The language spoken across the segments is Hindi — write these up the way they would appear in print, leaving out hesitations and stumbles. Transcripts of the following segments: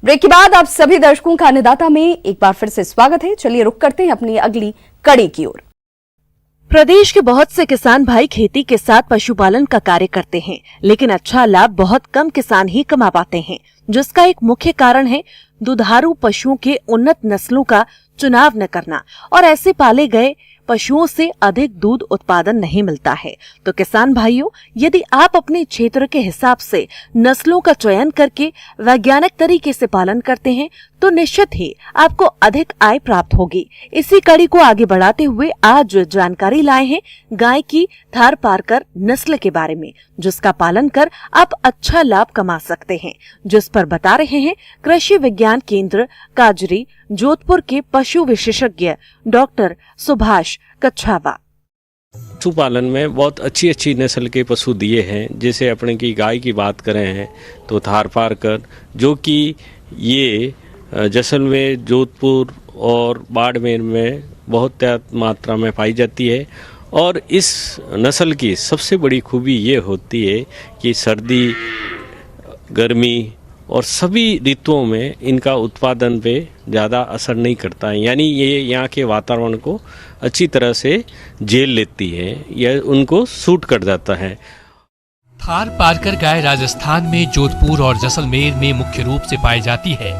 ब्रेक के बाद आप सभी दर्शकों का अन्नदाता में एक बार फिर से स्वागत है। चलिए रुक करते हैं अपनी अगली कड़ी की ओर। प्रदेश के बहुत से किसान भाई खेती के साथ पशुपालन का कार्य करते हैं, लेकिन अच्छा लाभ बहुत कम किसान ही कमा पाते हैं, जिसका एक मुख्य कारण है दुधारू पशुओं के उन्नत नस्लों का चुनाव न करना और ऐसे पाले गए पशुओं से अधिक दूध उत्पादन नहीं मिलता है। तो किसान भाइयों, यदि आप अपने क्षेत्र के हिसाब से नस्लों का चयन करके वैज्ञानिक तरीके से पालन करते हैं तो निश्चित ही आपको अधिक आय प्राप्त होगी। इसी कड़ी को आगे बढ़ाते हुए आज जानकारी लाए हैं गाय की थारपारकर नस्ल के बारे में, जिसका पालन कर आप अच्छा लाभ कमा सकते हैं, जिस पर बता रहे हैं कृषि विज्ञान केंद्र काजरी जोधपुर के पशु विशेषज्ञ डॉक्टर सुभाष कच्छावा। पशुपालन में बहुत अच्छी अच्छी नस्ल के पशु दिए हैं। जैसे अपने की गाय की बात करें हैं तो थारपारकर, जो कि ये जैसलमेर, जोधपुर और बाड़मेर में बहुत मात्रा में पाई जाती है। और इस नस्ल की सबसे बड़ी खूबी ये होती है कि सर्दी, गर्मी और सभी ऋतुओं में इनका उत्पादन पे ज़्यादा असर नहीं करता है, यानी ये यहाँ के वातावरण को अच्छी तरह से झेल लेती है, यह उनको सूट कर जाता है। थारपारकर गाय राजस्थान में जोधपुर और जैसलमेर में मुख्य रूप से पाई जाती है।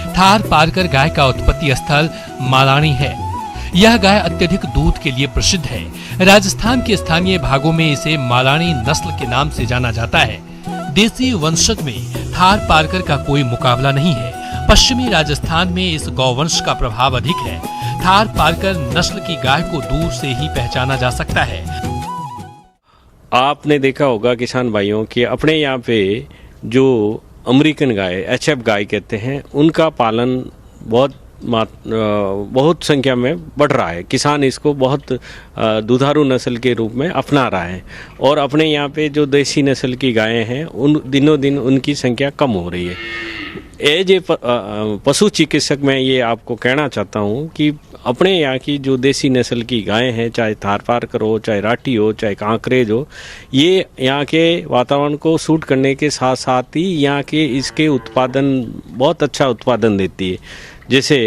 थारपारकर गाय का उत्पत्ति स्थल मालानी है। यह गाय अत्यधिक दूध के लिए प्रसिद्ध है। राजस्थान के स्थानीय भागों में इसे मालानी नस्ल के नाम से जाना जाता है। देसी वंशज में थारपारकर का कोई मुकाबला नहीं है। पश्चिमी राजस्थान में इस गौवंश का प्रभाव अधिक है। थारपारकर नस्ल की गाय को दूर से ही पहचाना जा सकता है। आपने देखा होगा किसान भाइयों कि अपने यहाँ पे जो अमेरिकन गाय, HF गाय कहते हैं, उनका पालन बहुत संख्या में बढ़ रहा है। किसान इसको बहुत दुधारू नस्ल के रूप में अपना रहा है। और अपने यहाँ पे जो देसी नस्ल की गायें हैं उन दिनों दिन उनकी संख्या कम हो रही है। एज ए पशु चिकित्सक मैं ये आपको कहना चाहता हूँ कि अपने यहाँ की जो देसी नस्ल की गायें हैं, चाहे थारपारकर हो, चाहे राठी हो, चाहे कांकरेज हो, ये यहाँ के वातावरण को सूट करने के साथ साथ ही यहाँ के इसके उत्पादन बहुत अच्छा उत्पादन देती है। जैसे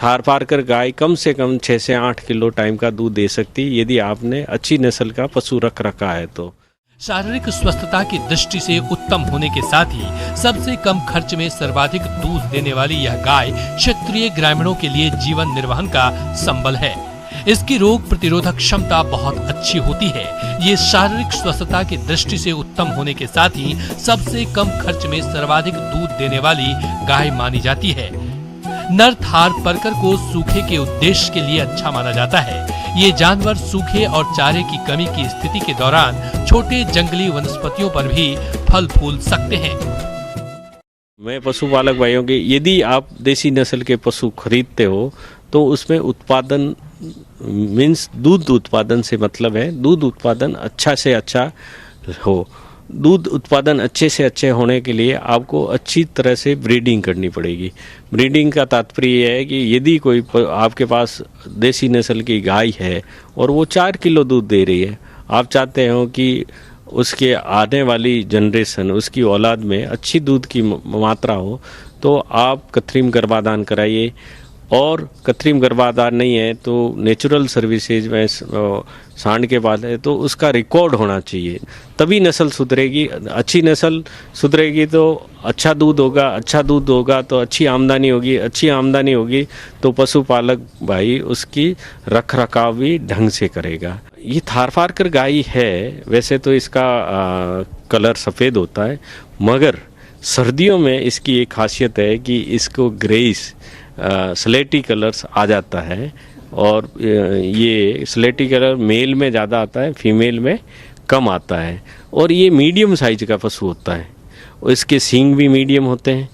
थारपारकर गाय कम से कम 6 से 8 किलो टाइम का दूध दे सकती है यदि आपने अच्छी नस्ल का पशु रख रखा है तो। शारीरिक स्वस्थता की दृष्टि से उत्तम होने के साथ ही सबसे कम खर्च में सर्वाधिक दूध देने वाली यह गाय क्षेत्रीय ग्रामीणों के लिए जीवन निर्वहन का संबल है। इसकी रोग प्रतिरोधक क्षमता बहुत अच्छी होती है। ये शारीरिक स्वस्थता की दृष्टि से उत्तम होने के साथ ही सबसे कम खर्च में सर्वाधिक दूध देने वाली गाय मानी जाती है। नर थारपारकर को सूखे के उद्देश्य के लिए अच्छा माना जाता है। ये जानवर सूखे और चारे की कमी की स्थिति के दौरान छोटे जंगली वनस्पतियों पर भी फल फूल सकते हैं। मैं पशुपालक भाइयों के, यदि आप देसी नस्ल के पशु खरीदते हो तो उसमें उत्पादन मीन्स दूध उत्पादन से मतलब है दूध उत्पादन अच्छा से अच्छा हो। दूध उत्पादन अच्छे से अच्छे होने के लिए आपको अच्छी तरह से ब्रीडिंग करनी पड़ेगी। ब्रीडिंग का तात्पर्य है कि यदि कोई आपके पास देसी नस्ल की गाय है और वो 4 किलो दूध दे रही है, आप चाहते हो कि उसके आने वाली जनरेशन, उसकी औलाद में अच्छी दूध की मात्रा हो, तो आप कृत्रिम गर्भाधान कराइए। और कृत्रिम गर्भाधान नहीं है तो नेचुरल सर्विसेज में सांड के बाद है तो उसका रिकॉर्ड होना चाहिए, तभी नस्ल सुधरेगी। अच्छी नस्ल सुधरेगी तो अच्छा दूध होगा, अच्छा दूध होगा तो अच्छी आमदनी होगी, अच्छी आमदनी होगी तो पशुपालक भाई उसकी रख रखाव भी ढंग से करेगा। ये थारपारकर गाय है, वैसे तो इसका कलर सफ़ेद होता है, मगर सर्दियों में इसकी एक खासियत है कि इसको ग्रेइश स्लेटी कलर्स आ जाता है। और ये स्लेटी कलर मेल में ज़्यादा आता है, फीमेल में कम आता है। और ये मीडियम साइज का पशु होता है। इसके सींग भी मीडियम होते हैं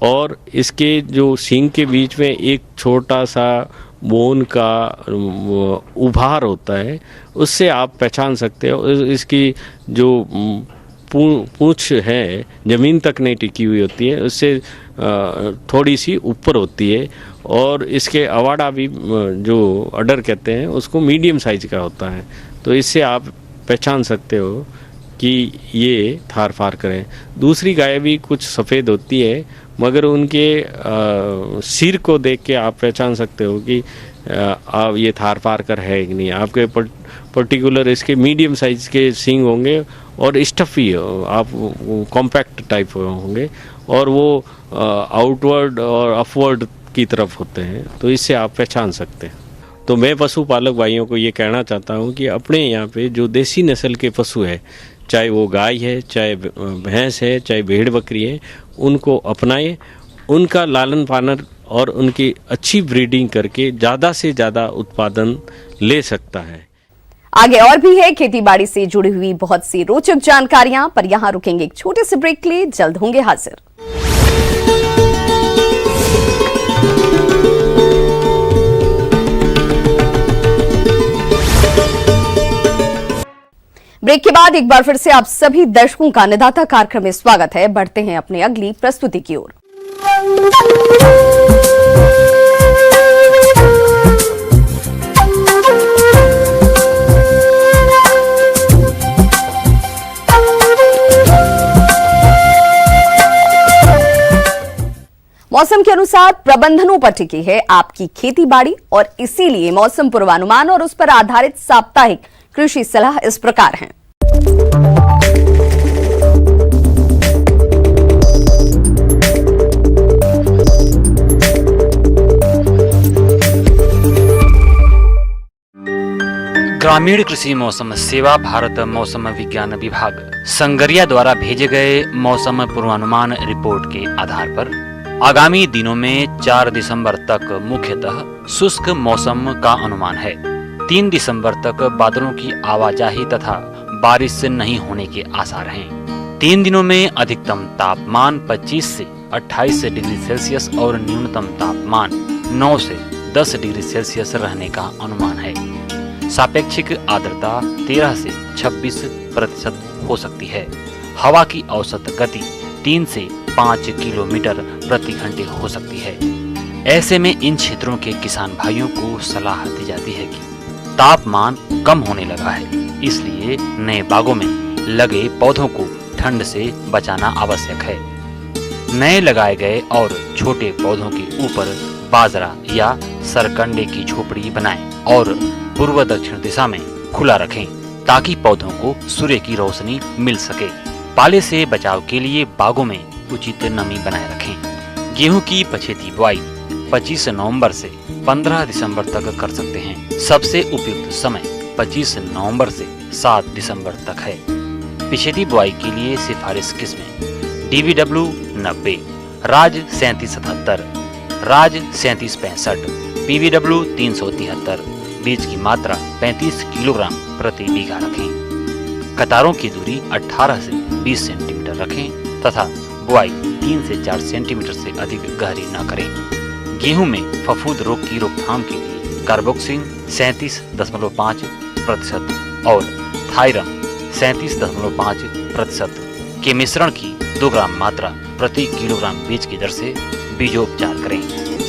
और इसके जो सींग के बीच में एक छोटा सा बोन का उभार होता है, उससे आप पहचान सकते हो। इसकी जो पूंछ है ज़मीन तक नहीं टिकी हुई होती है, उससे थोड़ी सी ऊपर होती है। और इसके अवाड़ा भी जो अडर कहते हैं उसको मीडियम साइज का होता है। तो इससे आप पहचान सकते हो कि ये थार फार करें। दूसरी गाय भी कुछ सफ़ेद होती है, मगर उनके सिर को देख के आप पहचान सकते हो कि आप ये थार फार कर है कि नहीं। आपके पर्टिकुलर इसके मीडियम साइज के सींग होंगे और स्टफी आप कॉम्पैक्ट टाइप होंगे, और वो आउटवर्ड और अपवर्ड की तरफ होते हैं, तो इससे आप पहचान सकते हैं। तो मैं पशुपालक भाइयों को ये कहना चाहता हूँ कि अपने यहाँ पे जो देसी नस्ल के पशु है, चाहे वो गाय है, चाहे भैंस है, चाहे भेड़ बकरी है, उनको अपनाएं, उनका लालन पालन और उनकी अच्छी ब्रीडिंग करके ज़्यादा से ज़्यादा उत्पादन ले सकता है। आगे और भी है खेती बाड़ी से जुड़ी हुई बहुत सी रोचक जानकारियां, पर यहां रुकेंगे एक छोटे से ब्रेक के लिए, जल्द होंगे हाजिर। ब्रेक के बाद एक बार फिर से आप सभी दर्शकों का अन्नदाता कार्यक्रम में स्वागत है। बढ़ते हैं अपनी अगली प्रस्तुति की ओर। मौसम के अनुसार प्रबंधनों पर टिकी है आपकी खेती बाड़ी, और इसीलिए मौसम पूर्वानुमान और उस पर आधारित साप्ताहिक कृषि सलाह इस प्रकार है। ग्रामीण कृषि मौसम सेवा भारत मौसम विज्ञान विभाग संगरिया द्वारा भेजे गए मौसम पूर्वानुमान रिपोर्ट के आधार पर आगामी दिनों में 4 दिसंबर तक मुख्यतः शुष्क मौसम का अनुमान है। 3 दिसंबर तक बादलों की आवाजाही तथा बारिश नहीं होने के आसार हैं। 3 दिनों में अधिकतम तापमान 25 से 28 डिग्री सेल्सियस और न्यूनतम तापमान 9 से 10 डिग्री सेल्सियस रहने का अनुमान है। सापेक्षिक आर्द्रता 13 से 26% हो सकती है। हवा की औसत गति 3 से 5 किलोमीटर प्रति घंटे हो सकती है। ऐसे में इन क्षेत्रों के किसान भाइयों को सलाह दी जाती है कि तापमान कम होने लगा है, इसलिए नए बागों में लगे पौधों को ठंड से बचाना आवश्यक है। नए लगाए गए और छोटे पौधों के ऊपर बाजरा या सरकंडे की झोपड़ी बनाएं और पूर्व दक्षिण दिशा में खुला रखें, ताकि पौधों को सूर्य की रोशनी मिल सके। पाले से बचाव के लिए बागों में उचित नमी बनाए रखें। गेहूं की पछेती बुआई 25 नवंबर से 15 दिसंबर तक कर सकते हैं। सबसे उपयुक्त समय 25 नवंबर से 7 दिसंबर तक है। पिछेती बुआई के लिए सिफारिश किस्में DVW 90, राज 3777, राज 3765, PVW 373। बीज की मात्रा 35 किलोग्राम प्रति बीघा रखें। कतारों की दूरी 18 से 20 सेंटीमीटर रखें तथा बुआई 3 से 4 सेंटीमीटर से अधिक गहरी न करें। गेहूं में फफूंद रोग की रोकथाम के लिए कार्बोक्सिन 37.5% और थायरम 37.5% के मिश्रण की 2 ग्राम मात्रा प्रति किलोग्राम बीज की दर से बीजोपचार करें।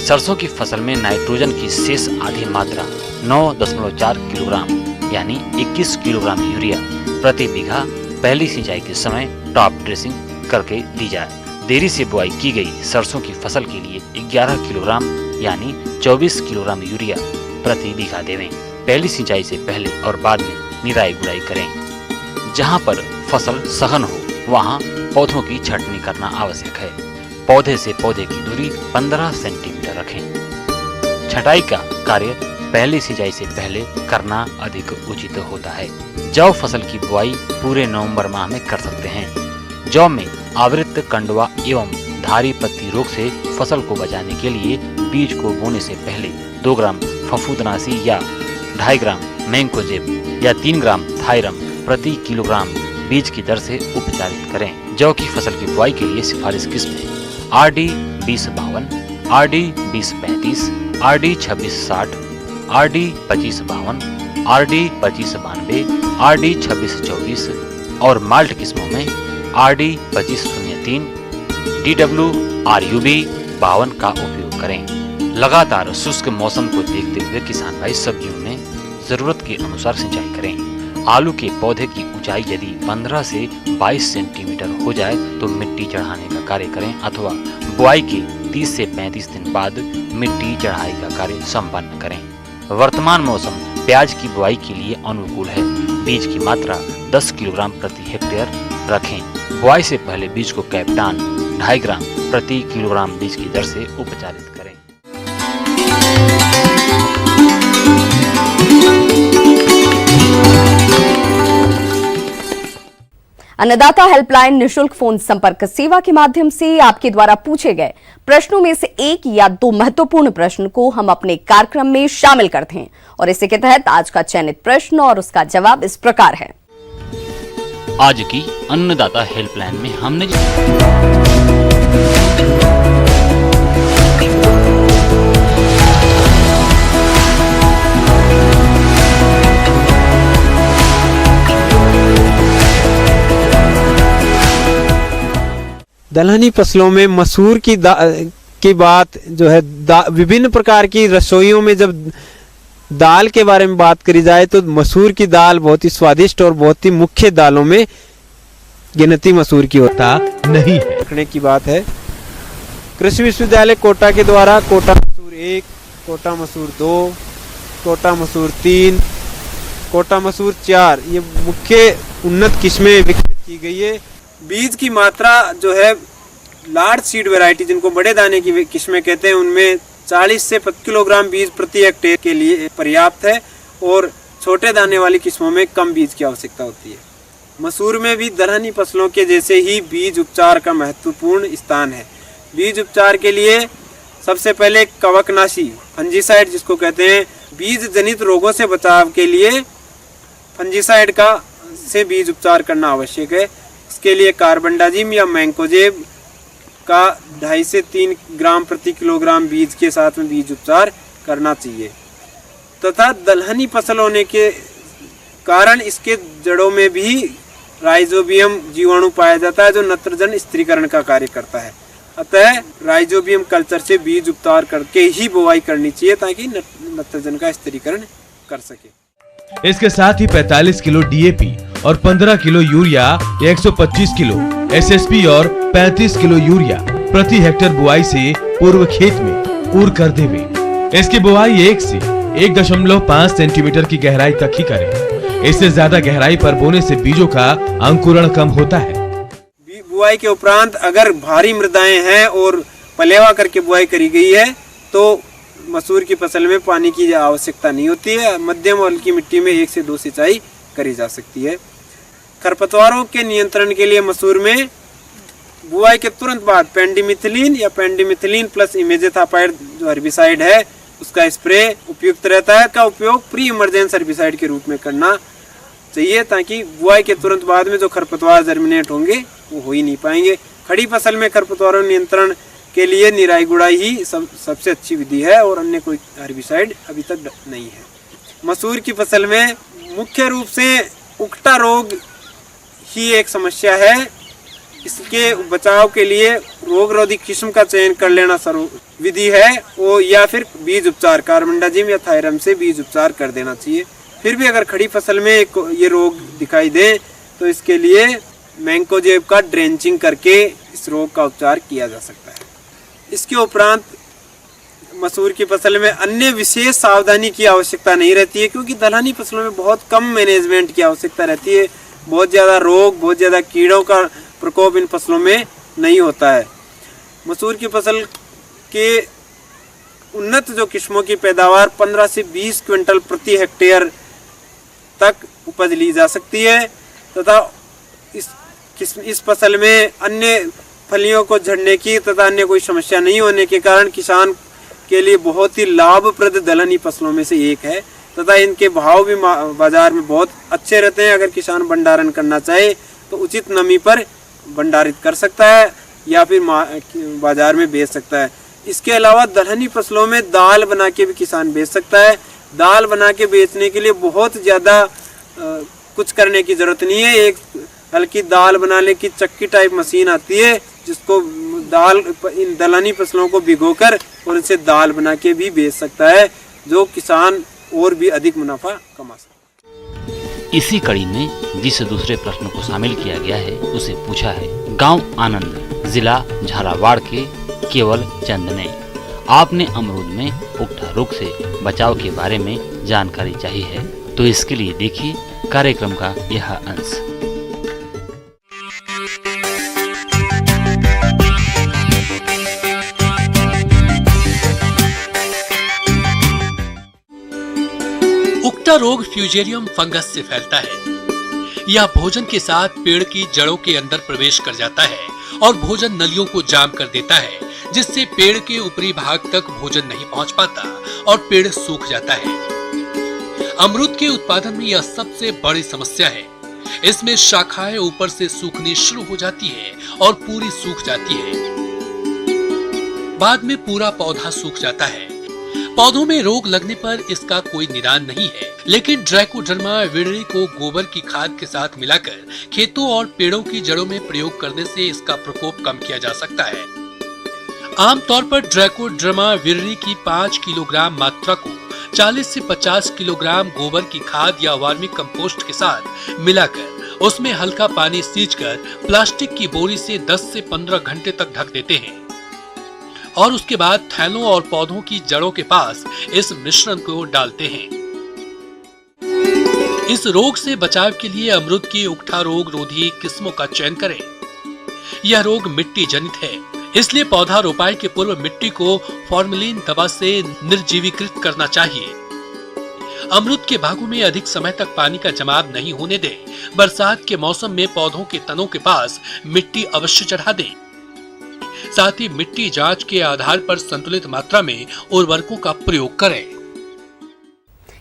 सरसों की फसल में नाइट्रोजन की शेष आधी मात्रा 9.4 किलोग्राम यानी 21 किलोग्राम यूरिया प्रति बीघा पहली सिंचाई के समय टॉप ड्रेसिंग करके दी जाए। देरी से बुआई की गई सरसों की फसल के लिए 11 किलोग्राम यानी 24 किलोग्राम यूरिया प्रति बीघा देवें। पहली सिंचाई से पहले और बाद में निराई गुड़ाई करें। जहां पर फसल सघन हो वहां पौधों की छटनी करना आवश्यक है। पौधे से पौधे की दूरी 15 सेंटीमीटर रखें। छटाई का कार्य पहली सिंचाई से पहले करना अधिक उचित होता है। जौ फसल की बुआई पूरे नवंबर माह में कर सकते हैं। जौ में आवृत कंडवा एवं धारी पत्ती रोग से फसल को बचाने के लिए बीज को बोने से पहले 2 ग्राम फफूंदनाशी या 2.5 ग्राम मैंकोजेब या 3 ग्राम थायरम प्रति किलोग्राम बीज की दर से उपचारित करें। जौ की फसल की बुआई के लिए सिफारिश किस्में RD 2052, RD 2035, RD 2660, RD 2552, RD 2592, RD 2624 और माल्ट किस्मों में RD 2503, DW RUB 52 का उपयोग करें। लगातार शुष्क मौसम को देखते हुए किसान भाई सब्जियों में जरूरत के अनुसार सिंचाई करें। आलू के पौधे की ऊंचाई यदि 15 से 22 सेंटीमीटर हो जाए तो मिट्टी चढ़ाने का कार्य करें अथवा बुआई के 30 से 35 दिन बाद मिट्टी चढ़ाई का कार्य संपन्न करें। वर्तमान मौसम प्याज की बुआई के लिए अनुकूल है। बीज की मात्रा 10 किलोग्राम प्रति हेक्टेयर रखें। बुआई से पहले बीज को कैप्टान 2.5 ग्राम प्रति किलोग्राम बीज की दर से उपचारित करें। अन्नदाता हेल्पलाइन निशुल्क फोन संपर्क सेवा के माध्यम से आपके द्वारा पूछे गए प्रश्नों में से एक या दो महत्वपूर्ण प्रश्न को हम अपने कार्यक्रम में शामिल करते हैं और इसी के तहत आज का चयनित प्रश्न और उसका जवाब इस प्रकार है। आज की अन्नदाता हेल्पलाइन में हमने दलहनी फसलों में मसूर की बात जो है विभिन्न प्रकार की रसोइयों में जब दाल के बारे में बात करी जाए तो मसूर की दाल बहुत ही स्वादिष्ट और बहुत ही मुख्य दालों में गिनती मसूर की होता नहीं है। रखने की बात है। कृषि विश्वविद्यालय कोटा के द्वारा कोटा मसूर 1, कोटा मसूर 2, कोटा मसूर 3, कोटा मसूर 4 ये मुख्य उन्नत किस्में विकसित की गई है। बीज की मात्रा जो है लार्ज सीड वैरायटी जिनको बड़े दाने की किस्में कहते हैं उनमें 40 से 25 किलोग्राम बीज प्रति हेक्टेयर के लिए पर्याप्त है और छोटे दाने वाली किस्मों में कम बीज की आवश्यकता होती है। मसूर में भी दलहनी फसलों के जैसे ही बीज उपचार का महत्वपूर्ण स्थान है। बीज उपचार के लिए सबसे पहले कवकनाशी फंजीसाइड जिसको कहते हैं बीज जनित रोगों से बचाव के लिए फंजीसाइड का से बीज उपचार करना आवश्यक है। इसके लिए कार्बनडाजिम या मैंकोजेब का 2.5 से 3 ग्राम प्रति किलोग्राम बीज के साथ में बीज उपचार करना चाहिए तथा दलहनी फसल होने के कारण इसके जड़ों में भी राइजोबियम जीवाणु पाया जाता है जो नत्रजन स्थिरीकरण का कार्य करता है। अतः राइजोबियम कल्चर से बीज उपचार करके ही बुआई करनी चाहिए ताकि नत्रजन का स्थिरीकरण कर सके। इसके साथ ही 45 किलो डीएपी और 15 किलो यूरिया या 125 किलो एसएसपी और 35 किलो यूरिया प्रति हेक्टेयर बुआई से पूर्व खेत में पूर कर देवे। इसकी बुआई 1 से 1.5 सेंटीमीटर की गहराई तक ही करें। इससे ज्यादा गहराई पर बोने से बीजों का अंकुरण कम होता है। बुआई के उपरांत अगर भारी मृदाएं हैं और पलेवा करके बुआई करी गई है तो मसूर की फसल में पानी की आवश्यकता नहीं होती है। मध्यम और हल्की मिट्टी में 1 से 2 सिंचाई करी जा सकती है। खरपतवारों के नियंत्रण के लिए मसूर में बुआई के तुरंत बाद पेंडिमिथिलीन या पेंडिमिथिलीन प्लस इमेजेथापाइड जो हर्बिसाइड है उसका स्प्रे उपयुक्त रहता है। का उपयोग प्री इमरजेंस हर्बिसाइड के रूप में करना चाहिए ताकि बुआई के तुरंत बाद में जो खरपतवार जर्मिनेट होंगे वो हो ही नहीं पाएंगे। खड़ी फसल में खरपतवारों नियंत्रण के लिए निराई गुड़ाई ही सबसे अच्छी विधि है और अन्य कोई हर्बिसाइड अभी तक नहीं है। मसूर की फसल में मुख्य रूप से उकटा रोग ही एक समस्या है। इसके बचाव के लिए रोगरोधी किस्म का चयन कर लेना सर्व विधि है वो या फिर बीज उपचार कार्बनडाजिम या थायरम से बीज उपचार कर देना चाहिए। फिर भी अगर खड़ी फसल में ये रोग दिखाई दे तो इसके लिए मैंकोजेब का ड्रेंचिंग करके इस रोग का उपचार किया जा सकता है। इसके उपरांत मसूर की फसल में अन्य विशेष सावधानी की आवश्यकता नहीं रहती है क्योंकि दलहनी फसलों में बहुत कम मैनेजमेंट की आवश्यकता रहती है। बहुत ज़्यादा रोग बहुत ज़्यादा कीड़ों का प्रकोप इन फसलों में नहीं होता है। मसूर की फसल के उन्नत जो किस्मों की पैदावार 15 से 20 क्विंटल प्रति हेक्टेयर तक उपज ली जा सकती है तथा इस फसल में अन्य फलियों को झड़ने की तथा अन्य कोई समस्या नहीं होने के कारण किसान के लिए बहुत ही लाभप्रद दलहनी फसलों में से एक है तथा इनके भाव भी बाजार में बहुत अच्छे रहते हैं। अगर किसान भंडारण करना चाहे तो उचित नमी पर भंडारित कर सकता है या फिर बाजार में बेच सकता है। इसके अलावा दलहनी फसलों में दाल बना के भी किसान बेच सकता है। दाल बना के बेचने के लिए बहुत ज़्यादा कुछ करने की ज़रूरत नहीं है। एक हल्की दाल बनाने की चक्की टाइप मशीन आती है जिसको इन दलहनी फसलों को भिगोकर और इनसे दाल बना के भी बेच सकता है जो किसान और भी अधिक मुनाफा कमा सकता है। इसी कड़ी में जिस दूसरे प्रश्न को शामिल किया गया है उसे पूछा है गांव आनंद, जिला झालावाड़ के केवल चंद ने। आपने अमरूद में उकठा रोग से बचाव के बारे में जानकारी चाहिए है, तो इसके लिए देखिए कार्यक्रम का यह अंश। उकठा रोग फ्यूजेरियम फंगस से फैलता है। यह भोजन के साथ पेड़ की जड़ों के अंदर प्रवेश कर जाता है और भोजन नलियों को जाम कर देता है, जिससे पेड़ के ऊपरी भाग तक भोजन नहीं पहुंच पाता और पेड़ सूख जाता है। अमरूद के उत्पादन में यह सबसे बड़ी समस्या है। इसमें शाखाएं ऊपर से सूखनी शुरू हो जाती है और पूरी सूख जाती है। बाद में पूरा पौधा सूख जाता है। पौधों में रोग लगने पर इसका कोई निदान नहीं है, लेकिन ट्राइकोडर्मा विरिडी को गोबर की खाद के साथ मिलाकर खेतों और पेड़ों की जड़ों में प्रयोग करने से इसका प्रकोप कम किया जा सकता है। आमतौर पर ट्राइकोडर्मा विरिडी की 5 किलोग्राम मात्रा को 40 से 50 किलोग्राम गोबर की खाद या वर्मी कंपोस्ट के साथ मिलाकर उसमें हल्का पानी सींचकर प्लास्टिक की बोरी से 10 से 15 घंटे तक ढक देते हैं और उसके बाद थैलों और पौधों की जड़ों के पास इस मिश्रण को डालते हैं। इस रोग से बचाव के लिए अमरूद की उकठा रोग रोधी किस्मों का चयन करें। यह रोग मिट्टी जनित है, इसलिए पौधा रोपाई के पूर्व मिट्टी को फॉर्मेलिन दवा से निर्जीवीकृत करना चाहिए। अमरूद के बागों में अधिक समय तक पानी का जमाव नहीं होने दें। बरसात के मौसम में पौधों के तनों के पास मिट्टी अवश्य चढ़ा दें। साथ ही मिट्टी जांच के आधार पर संतुलित मात्रा में उर्वरकों का प्रयोग करें।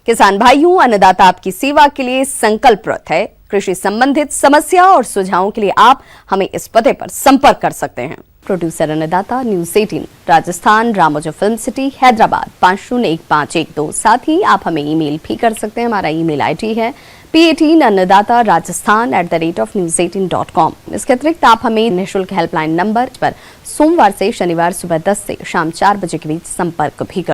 किसान भाइयों, अन्नदाता आपकी सेवा के लिए संकल्परत है। कृषि संबंधित समस्या और सुझावों के लिए आप हमें इस पते पर संपर्क कर सकते हैं। प्रोड्यूसर अन्नदाता, news 18 Rajasthan, Ramoji film city, Hyderabad 501512। साथ ही आप हमें ईमेल भी कर सकते हैं। हमारा ईमेल आईडी है p18annadatarajasthan@news18.com। इसके अतिरिक्त आप हमें निःशुल्क हेल्पलाइन नंबर पर सोमवार से शनिवार सुबह 10 से शाम 4 बजे के बीच संपर्क भी कर